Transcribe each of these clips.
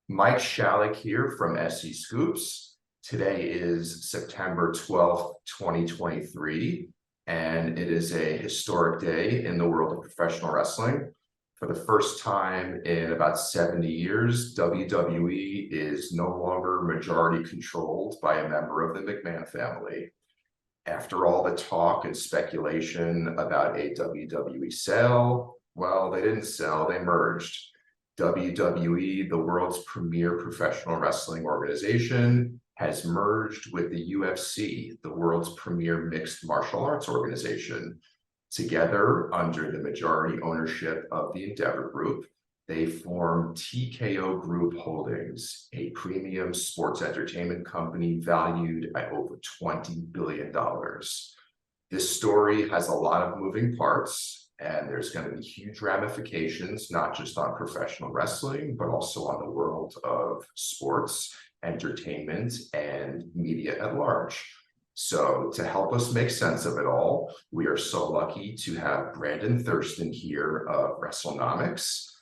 Mike Shalik here from SEScoops. Today is September 12th, 2023, and it is a historic day in the world of professional wrestling. For the first time in about 70 years, WWE is no longer majority controlled by a member of the McMahon family. After all the talk and speculation about a WWE sale, well, they didn't sell, they merged. WWE, the world's premier professional wrestling organization, has merged with the UFC, the world's premier mixed martial arts organization. Together, under the majority ownership of the Endeavor Group, they form TKO Group Holdings, a premium sports entertainment company valued at over $20 billion. This story has a lot of moving parts, and there's going to be huge ramifications, not just on professional wrestling, but also on the world of sports, entertainment, and media at large. So to help us make sense of it all, we are so lucky to have Brandon Thurston here of Wrestlenomics.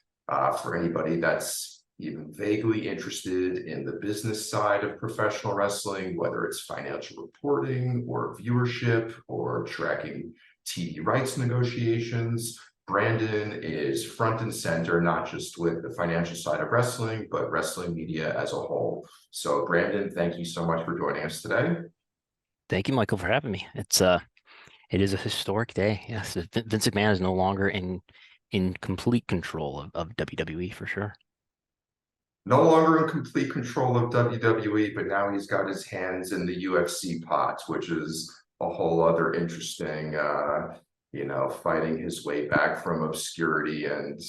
For anybody that's even vaguely interested in the business side of professional wrestling, whether it's financial reporting or viewership or tracking TV rights negotiations, Brandon is front and center, not just with the financial side of wrestling, but wrestling media as a whole. So Brandon, thank you so much for joining us today. Thank you, Michael, for having me. It is a historic day. Yes, Vince McMahon is no longer in complete control of WWE for sure. No longer in complete control of WWE, but now he's got his hands in the UFC pot, which is a whole other interesting, fighting his way back from obscurity and,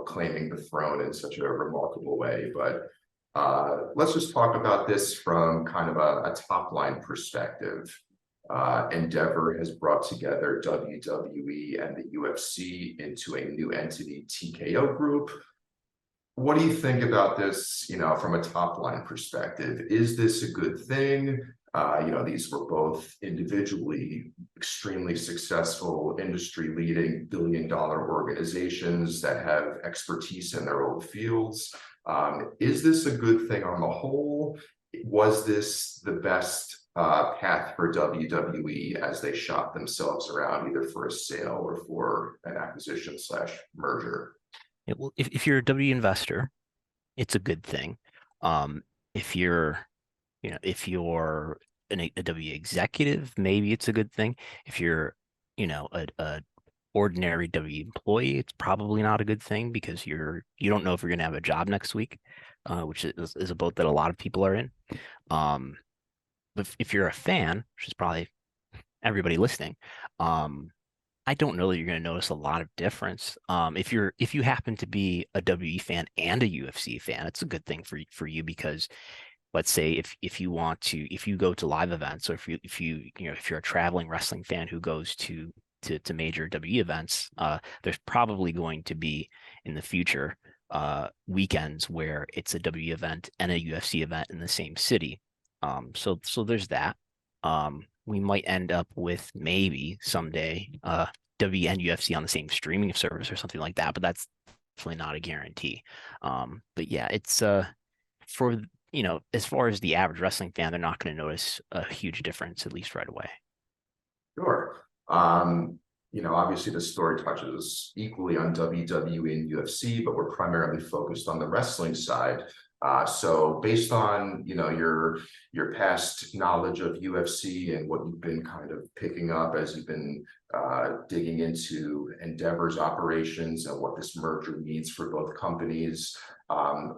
claiming the throne in such a remarkable way. But let's just talk about this from kind of a top line perspective. Endeavor has brought together WWE and the UFC into a new entity, TKO Group. What do you think about this, from a top line perspective? Is this a good thing? These were both individually extremely successful, industry-leading billion-dollar organizations that have expertise in their own fields. Is this a good thing on the whole? Was this the best path for WWE as they shop themselves around, either for a sale or for an acquisition / merger? Well, if you're a W investor, it's a good thing. If you're a W executive, maybe it's a good thing. If you're, a ordinary W employee, it's probably not a good thing because you don't know if you're going to have a job next week, which is a boat that a lot of people are in. But if you're a fan, which is probably everybody listening, I don't know that you're going to notice a lot of difference. If you happen to be a WWE fan and a UFC fan, it's a good thing for you because let's say if you go to live events, or if you're a traveling wrestling fan who goes to major WWE events, there's probably going to be in the future weekends where it's a WWE event and a UFC event in the same city. So there's that. We might end up with maybe someday WWE and UFC on the same streaming service or something like that, but that's definitely not a guarantee. But yeah, it's for as far as the average wrestling fan, they're not going to notice a huge difference, at least right away. Sure. Obviously the story touches equally on WWE and UFC, but we're primarily focused on the wrestling side. So based on, your past knowledge of UFC and what you've been kind of picking up as you've been digging into Endeavor's operations and what this merger means for both companies,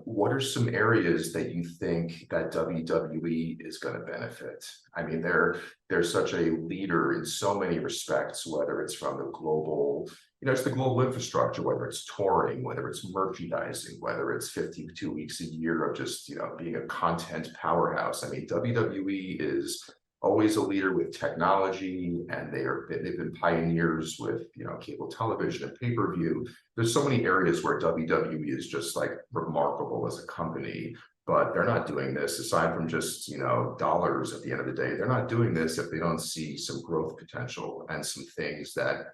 what are some areas that you think that WWE is going to benefit? I mean, they're such a leader in so many respects, whether it's from the global, it's the global infrastructure, whether it's touring, whether it's merchandising, whether it's 52 weeks a year of just, being a content powerhouse. I mean, WWE is always a leader with technology, and they've been pioneers with, cable television and pay-per-view. There's so many areas where WWE is just like remarkable as a company, but they're not doing this aside from just, dollars at the end of the day. They're not doing this if they don't see some growth potential and some things that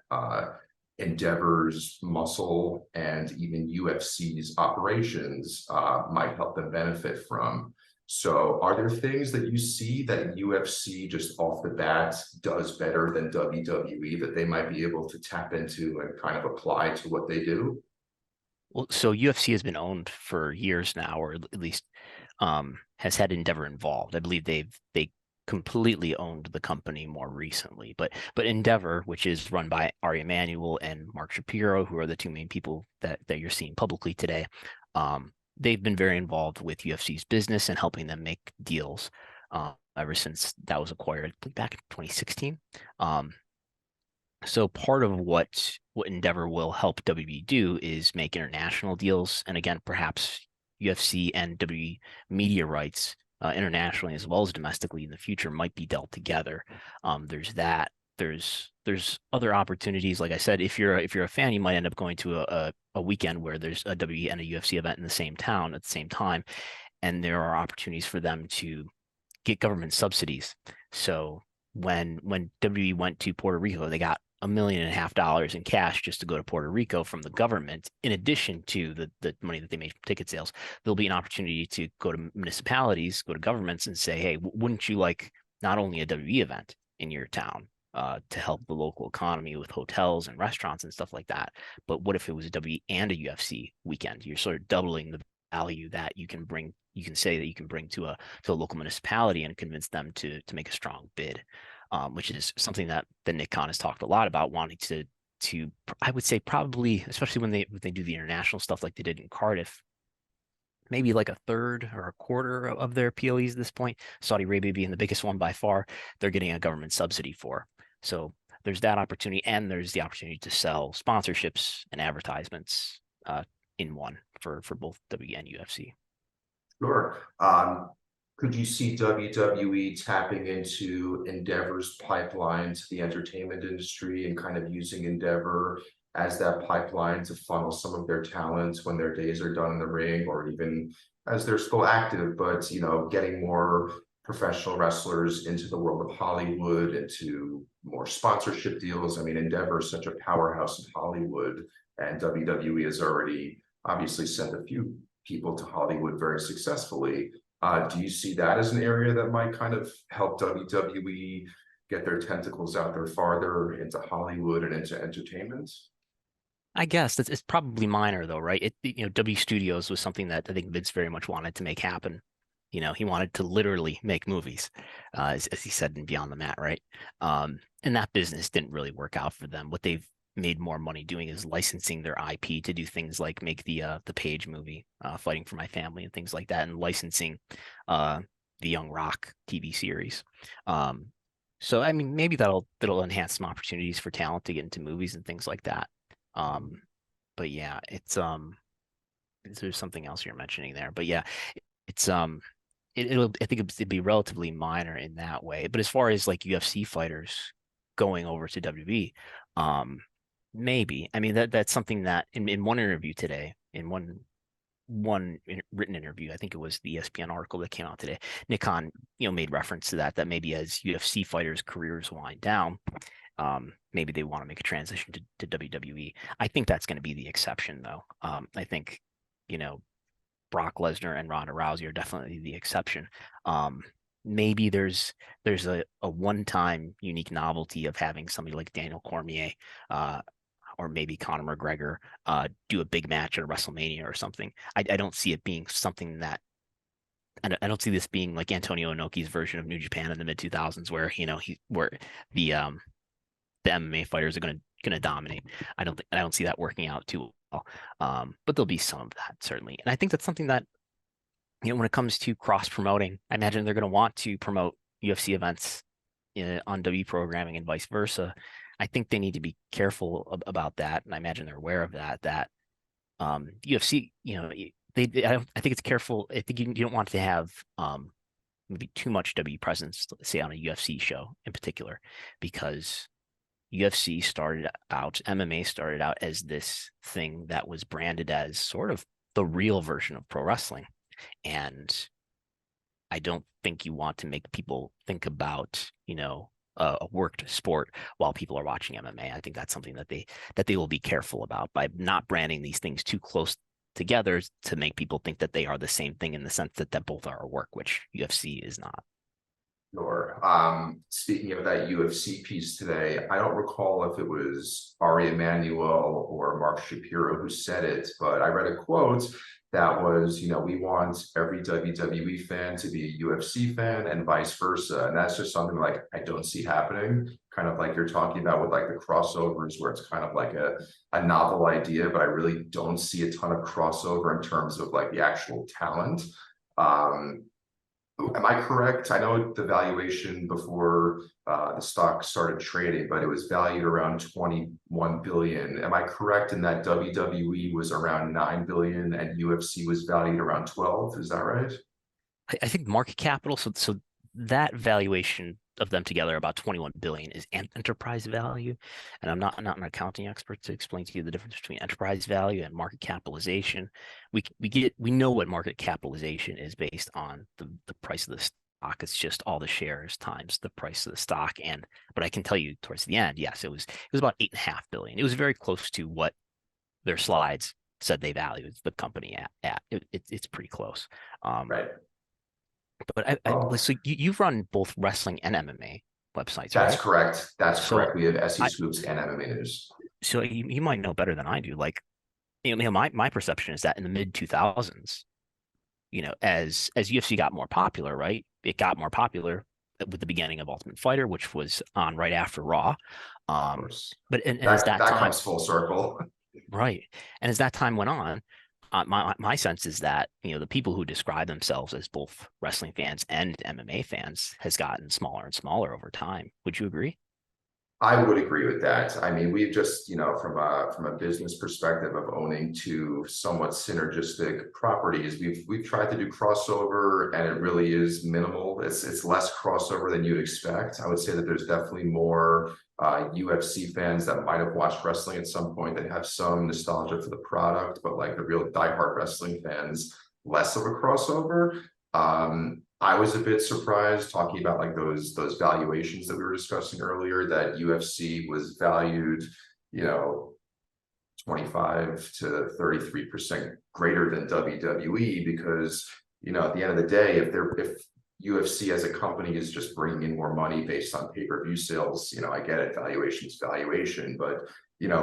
Endeavor's muscle and even UFC's operations might help them benefit from. So are there things that you see that UFC just off the bat does better than WWE that they might be able to tap into and kind of apply to what they do? Well, so UFC has been owned for years now, or at least has had Endeavor involved. I believe they completely owned the company more recently, but Endeavor, which is run by Ari Emanuel and Mark Shapiro, who are the two main people that you're seeing publicly today, they've been very involved with UFC's business and helping them make deals ever since that was acquired back in 2016. So part of what Endeavor will help WB do is make international deals, and again, perhaps UFC and WWE media rights internationally as well as domestically in the future might be dealt together. There's that. There's other opportunities. Like I said, if you're a fan, you might end up going to a weekend where there's a WWE and a UFC event in the same town at the same time, and there are opportunities for them to get government subsidies. So when WWE went to Puerto Rico, they got $1.5 million in cash just to go to Puerto Rico from the government. In addition to the money that they made from ticket sales, there'll be an opportunity to go to municipalities, go to governments, and say, "Hey, wouldn't you like not only a WWE event in your town?" To help the local economy with hotels and restaurants and stuff like that. But what if it was a WWE and a UFC weekend? You're sort of doubling the value that you can bring. You can say that you can bring to a local municipality and convince them to make a strong bid, which is something that Nick Khan has talked a lot about, wanting to I would say probably, especially when they do the international stuff like they did in Cardiff, maybe like a third or a quarter of their PLEs at this point, Saudi Arabia being the biggest one by far, they're getting a government subsidy for. So there's that opportunity, and there's the opportunity to sell sponsorships and advertisements in one for both W and UFC. Sure. Could you see WWE tapping into Endeavor's pipeline to the entertainment industry and kind of using Endeavor as that pipeline to funnel some of their talents when their days are done in the ring, or even as they're still active, but getting more professional wrestlers into the world of Hollywood, into more sponsorship deals? I mean, Endeavor is such a powerhouse in Hollywood, and WWE has already obviously sent a few people to Hollywood very successfully. Do you see that as an area that might kind of help WWE get their tentacles out there farther into Hollywood and into entertainment? I guess it's probably minor though, right? W Studios was something that I think Vince very much wanted to make happen. He wanted to literally make movies, as he said in Beyond the Mat, right? And that business didn't really work out for them. What they've made more money doing is licensing their IP to do things like make the Page movie, Fighting for My Family, and things like that, and licensing uh, the Young Rock TV series. So I mean, maybe that'll enhance some opportunities for talent to get into movies and things like that. Um, but yeah, there's something else you're mentioning there. But yeah, it's it'll I think it'd be relatively minor in that way. But as far as like UFC fighters going over to WWE, maybe. I mean that's something that in one interview today, in written interview, I think it was the ESPN article that came out today, Nick Khan, made reference to that maybe as UFC fighters' careers wind down, maybe they want to make a transition to WWE. I think that's going to be the exception, though. I think, Brock Lesnar and Ronda Rousey are definitely the exception. Maybe there's a one-time unique novelty of having somebody like Daniel Cormier, or maybe Conor McGregor, do a big match at a WrestleMania or something. I don't see it being something that. I don't see this being like Antonio Inoki's version of New Japan in the mid 2000s, where where the MMA fighters are gonna dominate. I don't see that working out too well. But there'll be some of that certainly, and I think that's something that when it comes to cross promoting, I imagine they're gonna want to promote UFC events on W programming and vice versa. I think they need to be careful about that, and I imagine they're aware of that. That UFC, I think it's careful. I think you don't want to have maybe too much W presence, say on a UFC show in particular, because UFC started out, MMA started out as this thing that was branded as sort of the real version of pro wrestling. And I don't think you want to make people think about, a worked sport while people are watching MMA. I think that's something that they will be careful about by not branding these things too close together to make people think that they are the same thing in the sense that both are a work, which UFC is not. Sure. Speaking of that UFC piece today, I don't recall if it was Ari Emanuel or Mark Shapiro who said it, but I read a quote that was, we want every WWE fan to be a UFC fan and vice versa. And that's just something like I don't see happening, kind of like you're talking about with like the crossovers where it's kind of like a novel idea, but I really don't see a ton of crossover in terms of like the actual talent. Um, Am I correct? I know the valuation before the stock started trading, but it was valued around 21 billion. Am I correct in that WWE was around 9 billion and UFC was valued around 12? Is that right? I think market capital, so that valuation of them together, about 21 billion, is enterprise value. And I'm not an accounting expert to explain to you the difference between enterprise value and market capitalization. We know what market capitalization is based on the price of the stock. It's just all the shares times the price of the stock. But I can tell you towards the end, yes, it was about 8.5 billion. It was very close to what their slides said they valued the company at. It's pretty close. Right. But Oh, so you've run both wrestling and MMA websites, that's right? correct. That's So correct. We have SE I Scoops and MMA News. so you might know better than I do. Like, my perception is that in the mid 2000s, as UFC got more popular, right? It got more popular with the beginning of Ultimate Fighter, which was on right after Raw. Of Um, course. and as That that that time comes full circle. Right. And as that time went on, my sense is that, the people who describe themselves as both wrestling fans and MMA fans has gotten smaller and smaller over time. Would you agree? I would agree with that. I mean, we've just, from a business perspective of owning two somewhat synergistic properties, we've tried to do crossover, and it really is minimal. It's less crossover than you'd expect. I would say that there's definitely more UFC fans that might have watched wrestling at some point that have some nostalgia for the product, but like the real diehard wrestling fans, less of a crossover. I was a bit surprised talking about like those valuations that we were discussing earlier, that UFC was valued, you know, 25 to 33% greater than WWE, because, at the end of the day, if UFC as a company is just bringing in more money based on pay-per-view sales, I get it, valuation's valuation, but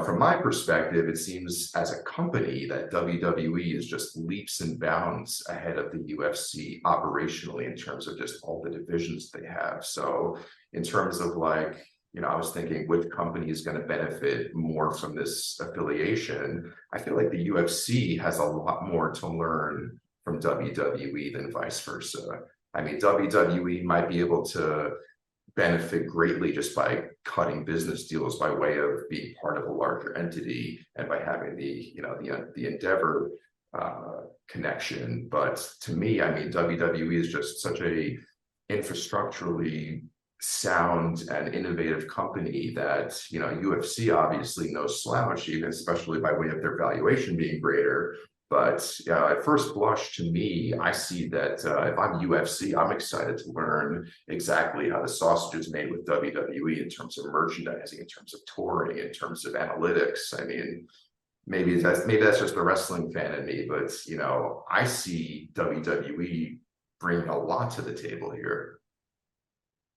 from my perspective, it seems as a company that WWE is just leaps and bounds ahead of the UFC operationally in terms of just all the divisions they have. So in terms of like, I was thinking which company is going to benefit more from this affiliation. I feel like the UFC has a lot more to learn from WWE than vice versa. I mean, WWE might be able to benefit greatly just by cutting business deals by way of being part of a larger entity and by having the Endeavor connection. But to me, I mean, WWE is just such a infrastructurally sound and innovative company that UFC obviously no slouch, even especially by way of their valuation being greater. But at first blush, to me, I see that if I'm UFC, I'm excited to learn exactly how the sausage is made with WWE in terms of merchandising, in terms of touring, in terms of analytics. I mean, maybe that's just the wrestling fan in me, but I see WWE bringing a lot to the table here.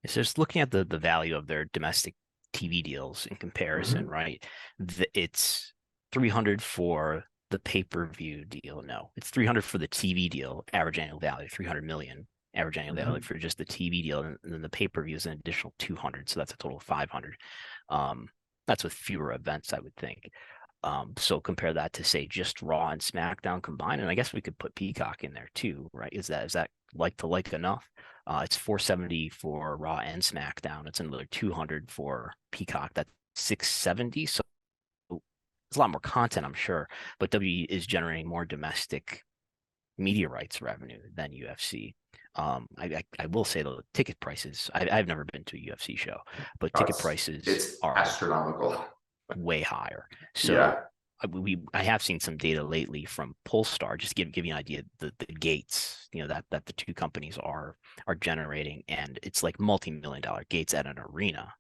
It's just looking at the value of their domestic TV deals in comparison, Mhm. right? It's 300 for the pay-per-view deal. No, it's 300 for the TV deal, average annual value, 300 million average annual value Mhm. for just the TV deal. And then the pay-per-view is an additional 200. So that's a total of 500. Um, that's with fewer events, I would think. So compare that to say just Raw and SmackDown combined, and I guess we could put Peacock in there too, right? Is that like to like enough? It's 470 for Raw and SmackDown. It's another 200 for Peacock. That's 670. So it's a lot more content, I'm sure, but WWE is generating more domestic media rights revenue than UFC. I will say the ticket prices. I've never been to a UFC show, but Oh, ticket it's prices it's are astronomical. way higher. So Yeah. I have seen some data lately from Polestar, just give you an idea the gates that the two companies are generating, and it's like multi-million-dollar gates at an arena.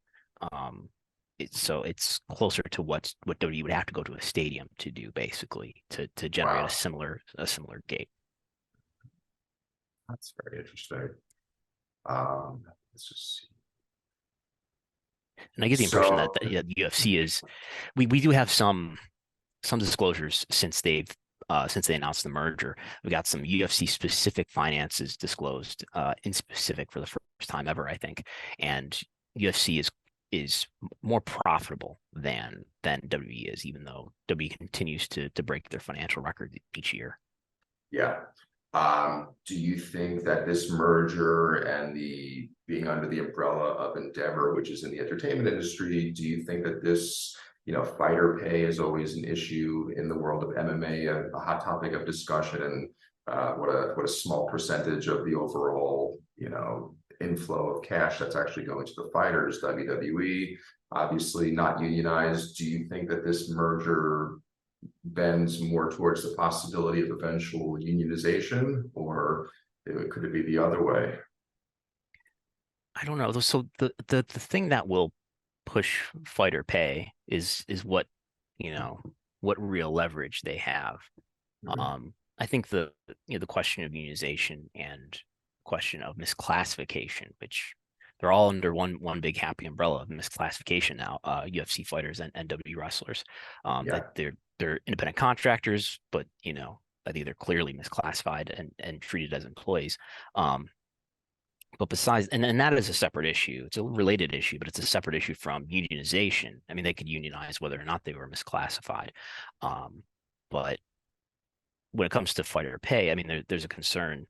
So it's closer to what WWE would have to go to a stadium to do, basically, to generate a Wow, similar gate. that's very interesting. Let's just see. And I get the impression So, that the UFC is we do have some disclosures since they announced the merger. We got some UFC specific finances disclosed in specific for the first time ever, I think. And UFC is more profitable than WWE is, even though WWE continues to break their financial record each year. yeah. Do you think that this merger and the being under the umbrella of Endeavor, which is in the entertainment industry, do you think that this, fighter pay is always an issue in the world of MMA, a hot topic of discussion, and what a small percentage of the overall, inflow of cash that's actually going to the fighters? WWE, obviously not unionized. Do you think that this merger bends more towards the possibility of eventual unionization, or could it be the other way? I don't know. So the thing that will push fighter pay is what real leverage they have. Mhm. I think the question of unionization and question of misclassification, which they're all under one big happy umbrella of misclassification now, UFC fighters and WWE wrestlers, that Yeah. they're independent contractors, but I think they're clearly misclassified and treated as employees. But besides, and that is a separate issue. It's a related issue, but it's a separate issue from unionization. I mean, they could unionize whether or not they were misclassified. But when it comes to fighter pay, I mean, there's a concern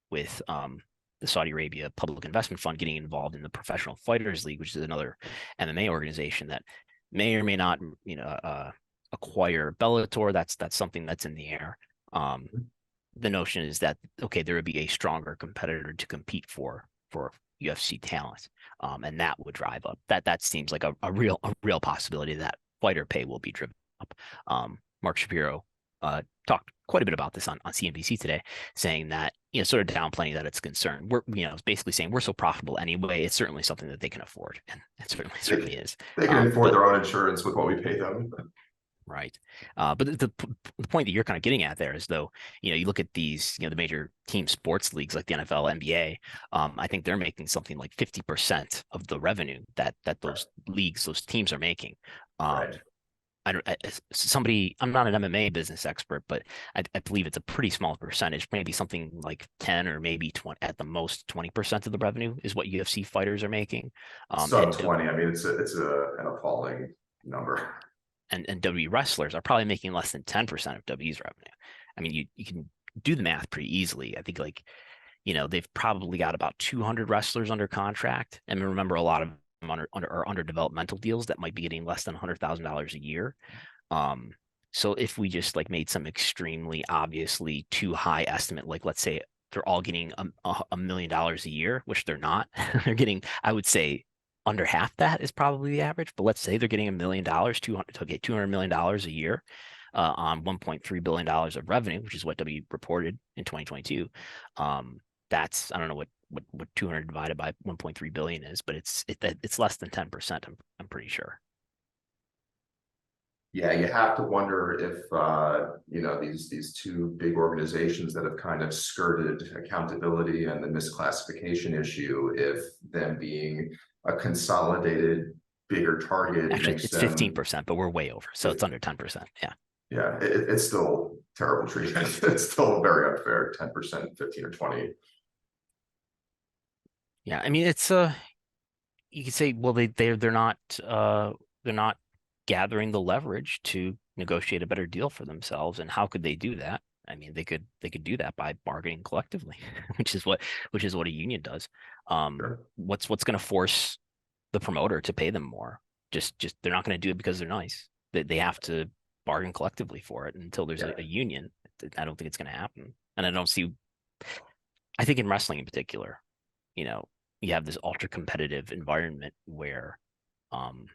with the Saudi Arabia Public Investment Fund getting involved in the Professional Fighters League, which is another MMA organization that may or may not, acquire Bellator. That's something that's in the air. Um, the notion is that okay, there would be a stronger competitor to compete for UFC talent, and that would drive up. That seems like a real possibility that fighter pay will be driven up. Mark Shapiro talked quite a bit about this on CNBC today, saying that sort of downplaying that it's a concern. We're basically saying we're so profitable anyway. It's certainly something that they can afford, and it certainly They, is. they can afford But their own insurance with what we pay them. right. But the point that you're kind of getting at there is though, you look at these, the major team sports leagues like the NFL, NBA. I think they're making something like 50% of the revenue that Right. those leagues, those teams are making. Right. Um, I don't, somebody, I'm not an MMA business expert, but I believe it's a pretty small percentage, maybe something like 10 or maybe 20, at the most 20% of the revenue is what UFC fighters are making. Sub 20. I mean, it's an appalling number. And W wrestlers are probably making less than 10% of W's revenue. I mean, you can do the math pretty easily. I think like, they've probably got about 200 wrestlers under contract. And remember, a lot of them are under developmental deals that might be getting less than $100,000 a year. Um, so if we just like made some extremely obviously too high estimate, like let's say they're all getting $1 million a year, which they're not. They're getting, I would say, under half that is probably the average. But let's say they're getting $1 million, 200 to get $200 million a year on $1.3 billion of revenue, which is what W reported in 2022. That's I don't know what 200 divided by 1.3 billion is, but it's less than 10%. I'm pretty sure. Yeah, you have to wonder if these two big organizations that have kind of skirted accountability and the misclassification issue, if them being a consolidated bigger target Actually, makes it's them. 15%, but we're way over, so it's under 10%. Yeah, Yeah, it's still terrible treatment. It's still very unfair. 10%, 15 or 20. yeah. I mean, it's you could say, well, they're not gathering the leverage to negotiate a better deal for themselves, and how could they do that? I mean, they could do that by bargaining collectively, which is what a union does. Sure. What's going to force the promoter to pay them more? Just they're not going to do it because they're nice. They have to bargain collectively for it until there's Yeah. a union. I don't think it's going to happen, and I don't see. I think in wrestling in particular, you know, you have this ultra competitive environment where um,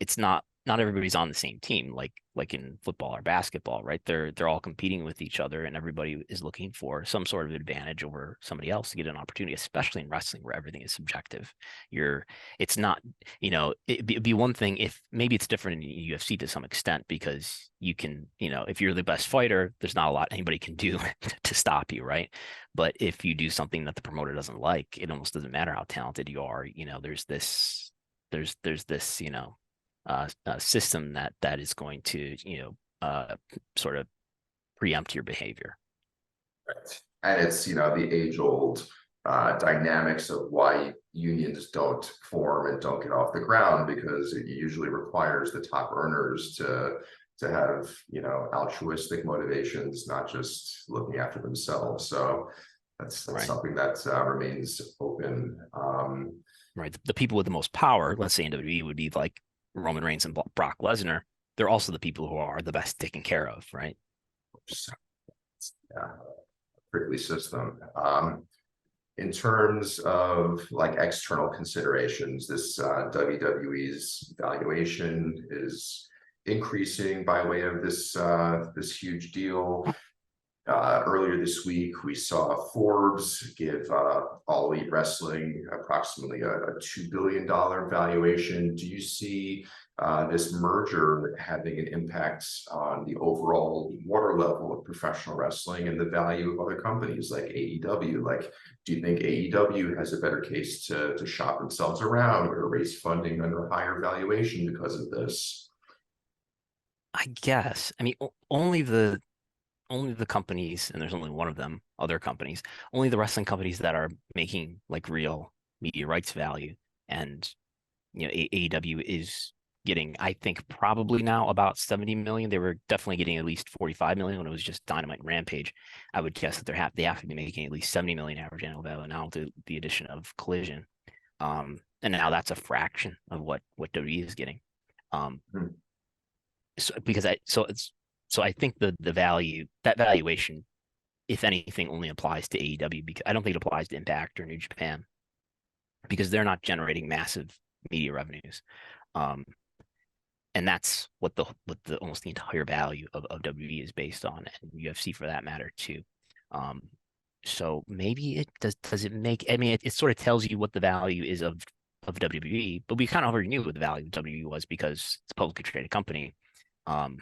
it's not not everybody's on the same team, like in football or basketball, right? They're all competing with each other, and everybody is looking for some sort of advantage over somebody else to get an opportunity, especially in wrestling where everything is subjective. It's not, it'd be one thing if maybe it's different in UFC to some extent because you can, if you're the best fighter, there's not a lot anybody can do to stop you, right? But if you do something that the promoter doesn't like, it almost doesn't matter how talented you are. There's this, system that is going to, sort of preempt your behavior. Right. And it's, the age-old dynamics of why unions don't form and don't get off the ground, because it usually requires the top earners to have, altruistic motivations, not just looking after themselves. So that's Right. something that remains open. Right. The people with the most power, let's say in WWE, would be like Roman Reigns and Brock Lesnar. They're also the people who are the best taken care of, right? Yeah, prickly system. In terms of like external considerations, this WWE's valuation is increasing by way of this huge deal. Earlier this week, we saw Forbes give All Elite Wrestling approximately a $2 billion valuation. Do you see this merger having an impact on the overall water level of professional wrestling and the value of other companies like AEW? Like, do you think AEW has a better case to shop themselves around or to raise funding under a higher valuation because of this? I guess. I mean, only the companies, and there's only one of them, other companies, only the wrestling companies that are making like real media rights value. And AEW is getting, I think, probably now about 70 million. They were definitely getting at least 45 million when it was just Dynamite and Rampage. I would guess that they have to be making at least 70 million average annual value now with the addition of Collision. And now that's a fraction of what WWE is getting. Hmm. So I think the value, that valuation, if anything, only applies to AEW, because I don't think it applies to Impact or New Japan because they're not generating massive media revenues. Um, and that's what the almost the entire value of WWE is based on, and UFC for that matter too. Um, so maybe it does it make, I mean, it sort of tells you what the value is of WWE, but we kind of already knew what the value of WWE was because it's a publicly traded company. Um,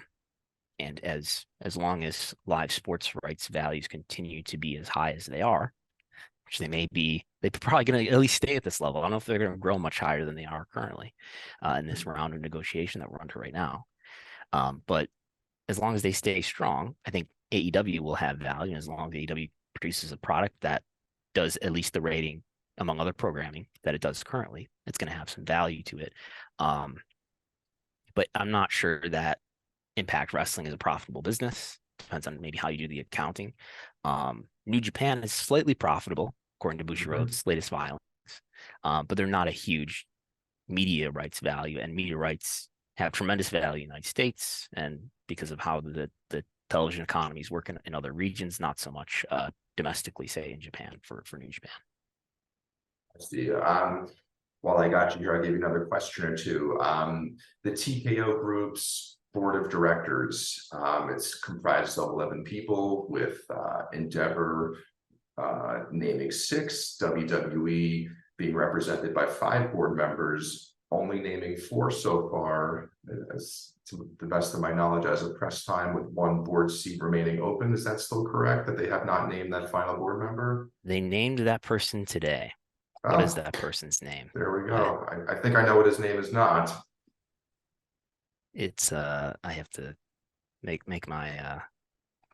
and as long as live sports rights values continue to be as high as they are, which they may be, they're probably going to at least stay at this level. I don't know if they're going to grow much higher than they are currently in this round of negotiation that we're under right now. But as long as they stay strong, I think AEW will have value. And as long as AEW produces a product that does at least the rating among other programming that it does currently, it's going to have some value to it. But I'm not sure that Impact Wrestling is a profitable business. Depends on maybe how you do the accounting. New Japan is slightly profitable, according to Bushiroad's latest filings, but they're not a huge media rights value, and media rights have tremendous value in the United States, and because of how the television economies work in other regions, not so much domestically, say in Japan for New Japan. I see. While I got you here, I'll give you another question or two. The TKO Group's board of directors, it's comprised of 11 people, with Endeavor naming 6, WWE being represented by 5 board members, only naming 4 so far, as to the best of my knowledge, as of press time, with 1 board seat remaining open. Is that still correct, that they have not named that final board member? They named that person today. What is that person's name? There we go. I think I know what his name is not. It's I have to make my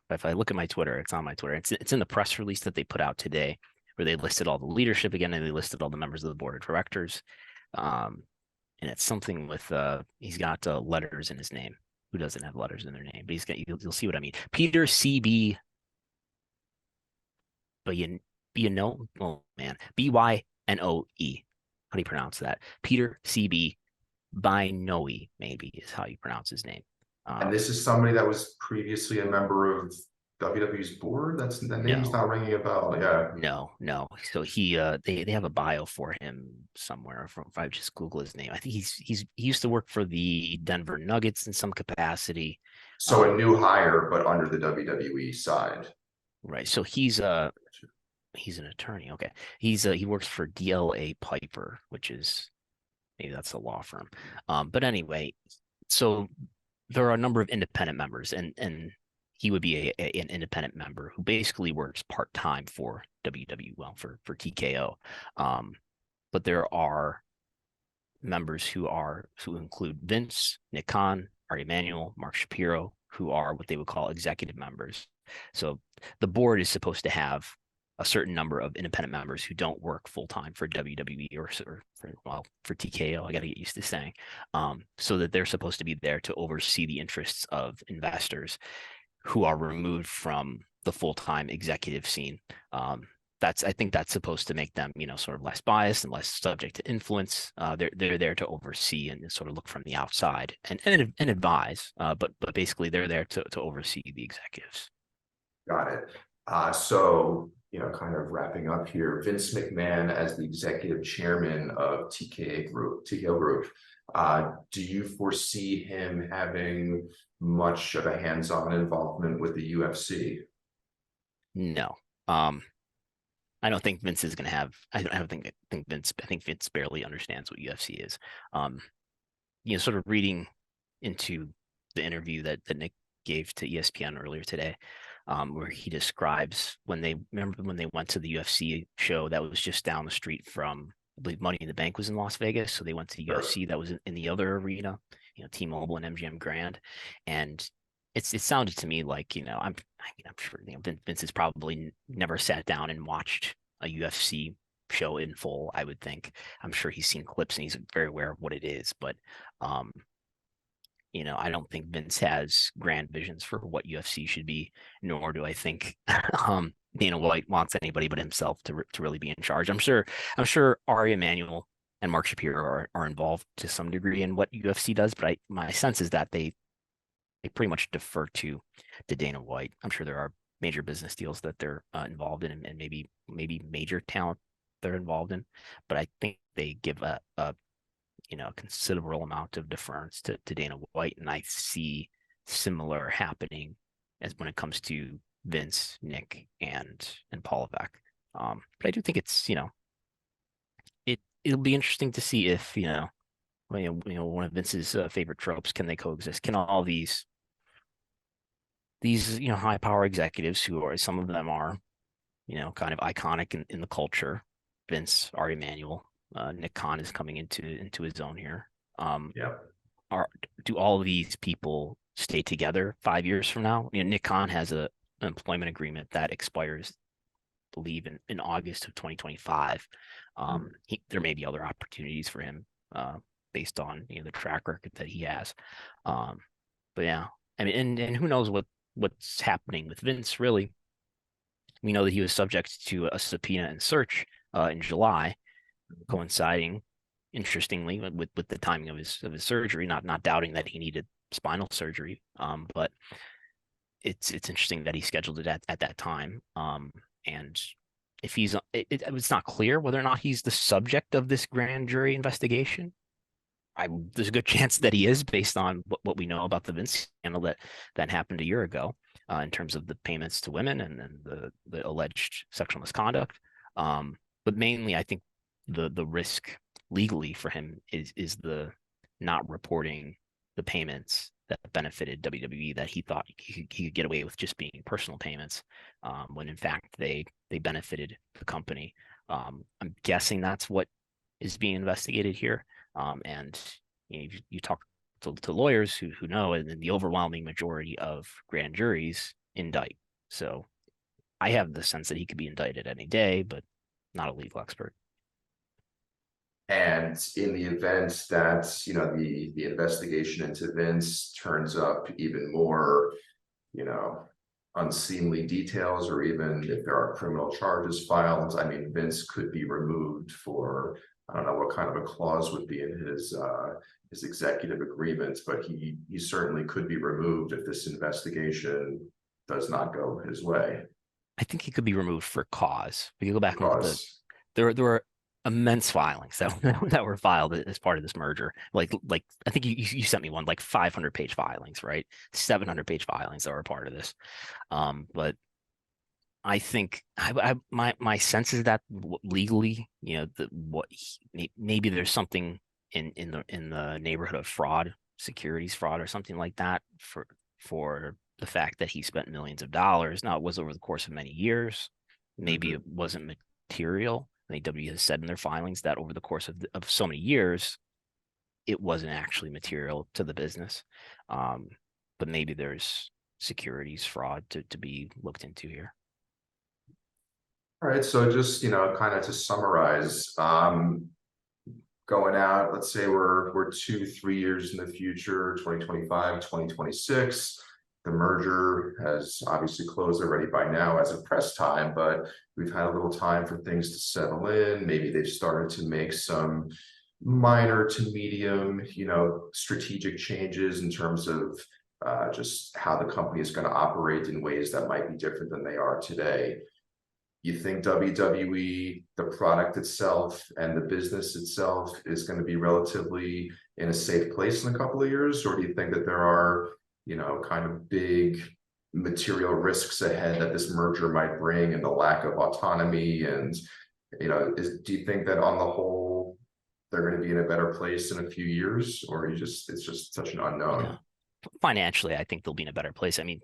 if I look at my Twitter, it's on my Twitter. It's in the press release that they put out today, where they listed all the leadership again, and they listed all the members of the board of directors. And it's something with he's got letters in his name. Who doesn't have letters in their name? But he's got, you'll see what I mean. Peter C.B. But you know, oh man, Bynoe. How do you pronounce that? Peter C.B. Bynoe, maybe is how you pronounce his name. And this is somebody that was previously a member of WWE's board? That name's No, not ringing a bell. Yeah. no. So they have a bio for him somewhere. From if I just Google his name, I think he used to work for the Denver Nuggets in some capacity. So a new hire, but under the WWE side. Right. So he's an attorney. Okay. He works for DLA Piper, which is maybe that's a law firm. But anyway, so there are a number of independent members, and he would be an independent member who basically works part time for WWE, well, for TKO. But there are members who include Vince, Nick Khan, Ari Emanuel, Mark Shapiro, who are what they would call executive members. So the board is supposed to have a certain number of independent members who don't work full time for WWE or for TKO. I got to get used to saying, so that they're supposed to be there to oversee the interests of investors who are removed from the full time executive scene. I think that's supposed to make them, sort of less biased and less subject to influence. They're there to oversee and sort of look from the outside and advise. But basically they're there to oversee the executives. Got it. So, kind of wrapping up here, Vince McMahon as the executive chairman of TKO Group. Do you foresee him having much of a hands-on involvement with the UFC? No. I don't think Vince is going to have. I don't think. I think Vince barely understands what UFC is. Sort of reading into the interview that Nick gave to ESPN earlier today, where he describes when they went to the UFC show that was just down the street from, I believe, Money in the Bank was in Las Vegas, so they went to the UFC that was in the other arena, T-Mobile and MGM Grand, and it sounded to me like, I'm sure Vince has probably never sat down and watched a UFC show in full. I would think. I'm sure he's seen clips and he's very aware of what it is, but I don't think Vince has grand visions for what UFC should be, nor do I think Dana White wants anybody but himself to really be in charge. I'm sure Ari Emanuel and Mark Shapiro are involved to some degree in what UFC does, but my sense is that they pretty much defer to Dana White. I'm sure there are major business deals that they're involved in, and maybe major talent they're involved in, but I think they give a considerable amount of deference to Dana White, and I see similar happening as when it comes to Vince, Nick, and Paul Levesque. But I do think it's it'll be interesting to see if one of Vince's favorite tropes, can they coexist? Can all these high power executives, who are, some of them are kind of iconic in the culture, Vince, Ari Emanuel, Nick Khan is coming into his own here. Yeah. Do all of these people stay together 5 years from now? Nick Khan has an employment agreement that expires, I believe, in August of 2025. There may be other opportunities for him based on the track record that he has. But yeah, I mean, and who knows what's happening with Vince, really. We know that he was subject to a subpoena and search in July, coinciding, interestingly, with the timing of his surgery. Not doubting that he needed spinal surgery, but it's interesting that he scheduled it at that time. And if it's not clear whether or not he's the subject of this grand jury investigation. There's a good chance that he is, based on what we know about the Vince scandal that happened a year ago, in terms of the payments to women and the alleged sexual misconduct. But mainly, I think the risk legally for him is the not reporting the payments that benefited WWE, that he thought he could get away with just being personal payments, when in fact they benefited the company. I'm guessing that's what is being investigated here. And you talk to lawyers who know, and the overwhelming majority of grand juries indict. So I have the sense that he could be indicted any day, but not a legal expert. And in the event that the investigation into Vince turns up even more, unseemly details, or even if there are criminal charges filed, I mean, Vince could be removed for, I don't know what kind of a clause would be in his executive agreements, but he certainly could be removed if this investigation does not go his way. I think he could be removed for cause. If you go back and look at Because there were immense filings that that were filed as part of this merger. Like I think you sent me one, like 500-page filings, right? 700-page filings that were a part of this. But I think my sense is that legally, maybe there's something in the neighborhood of fraud, securities fraud, or something like that for the fact that he spent millions of dollars. Now, it was over the course of many years. Maybe mhm. it wasn't material. The AEW has said in their filings that over the course of so many years, it wasn't actually material to the business. But maybe there's securities fraud to be looked into here. All right, so just kind of to summarize, going out, let's say we're 2, 3 years in the future, 2025, 2026. The merger has obviously closed already by now as of press time, but we've had a little time for things to settle in. Maybe they've started to make some minor to medium, strategic changes in terms of just how the company is going to operate in ways that might be different than they are today. You think WWE, the product itself and the business itself is going to be relatively in a safe place in a couple of years? Or do you think that there are, kind of big material risks ahead that this merger might bring and the lack of autonomy? And, do you think that on the whole, they're going to be in a better place in a few years? Or it's just such an unknown? Financially, I think they'll be in a better place. I mean,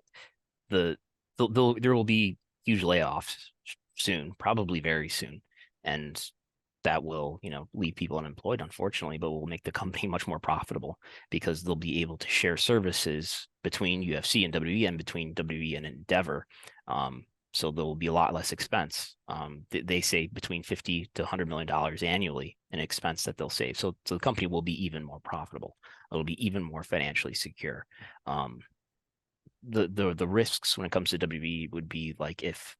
there will be huge layoffs soon, probably very soon, and that will, leave people unemployed, unfortunately, but will make the company much more profitable because they'll be able to share services between UFC and WWE and between WWE and Endeavor. So there will be a lot less expense. They say between $50 to $100 million annually in expense that they'll save. So the company will be even more profitable. It'll be even more financially secure. The risks when it comes to WWE would be like if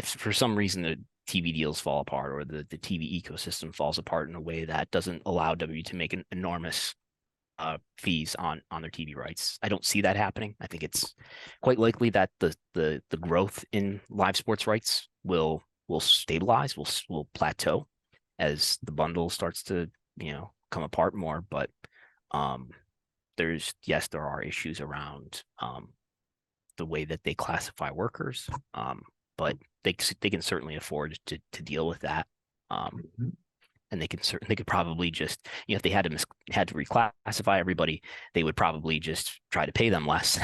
for some reason the TV deals fall apart or the TV ecosystem falls apart in a way that doesn't allow WWE to make an enormous fees on their TV rights. I don't see that happening. I think it's quite likely that the growth in live sports rights will stabilize, will plateau as the bundle starts to come apart more. But there are issues around the way that they classify workers, but they can certainly afford to deal with that. Mhm. And they could probably just, if they had to reclassify everybody, they would probably just try to pay them less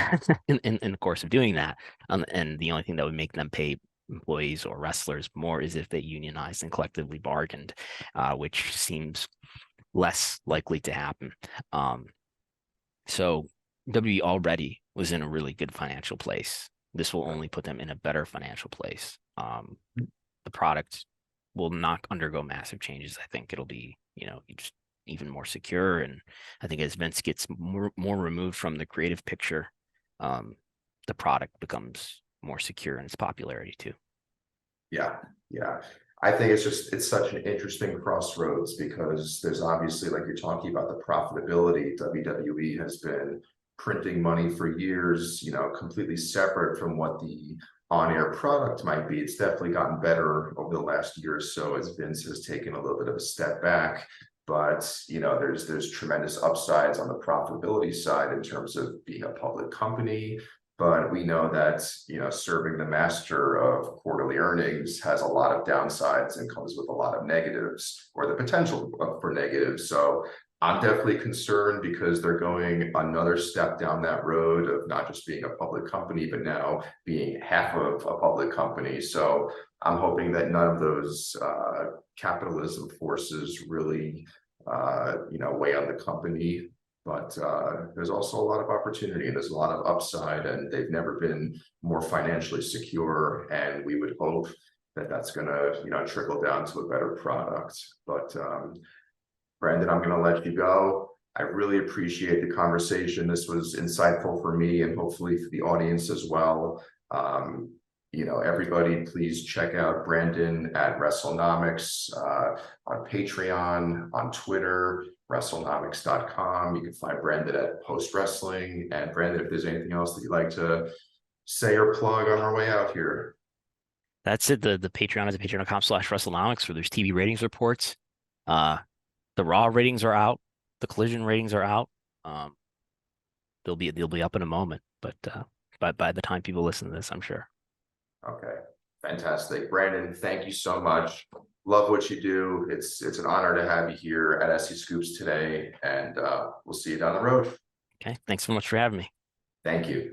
in the course of doing that. And the only thing that would make them pay employees or wrestlers more is if they unionized and collectively bargained, which seems less likely to happen. So WWE already was in a really good financial place. This will only put them in a better financial place. The product will not undergo massive changes. I think it'll be, just even more secure. And I think as Vince gets more removed from the creative picture, the product becomes more secure in its popularity too. Yeah, yeah. I think it's such an interesting crossroads because there's obviously, like you're talking about, the profitability. WWE has been printing money for years, completely separate from what the on-air product might be. It's definitely gotten better over the last year or so as Vince has taken a little bit of a step back. But there's tremendous upsides on the profitability side in terms of being a public company. But we know that, serving the master of quarterly earnings has a lot of downsides and comes with a lot of negatives or the potential for negatives. So I'm definitely concerned because they're going another step down that road of not just being a public company, but now being half of a public company. So I'm hoping that none of those capitalism forces really, weigh on the company. But there's also a lot of opportunity and there's a lot of upside, and they've never been more financially secure. And we would hope that that's going to, trickle down to a better product. But Brandon, I'm going to let you go. I really appreciate the conversation. This was insightful for me and hopefully for the audience as well. Everybody, please check out Brandon at Wrestlenomics on Patreon, on Twitter, Wrestlenomics.com. You can find Brandon at Post Wrestling. And Brandon, if there's anything else that you'd like to say or plug on our way out here? That's it. The Patreon is at patreon.com/Wrestlenomics, where there's TV ratings reports. Uh, the Raw ratings are out. The Collision ratings are out. Um, they'll be up in a moment, but by the time people listen to this, I'm sure. Okay, fantastic. Brandon, thank you so much. Love what you do. It's an honor to have you here at SEScoops today, and we'll see you down the road. Okay, thanks so much for having me. Thank you.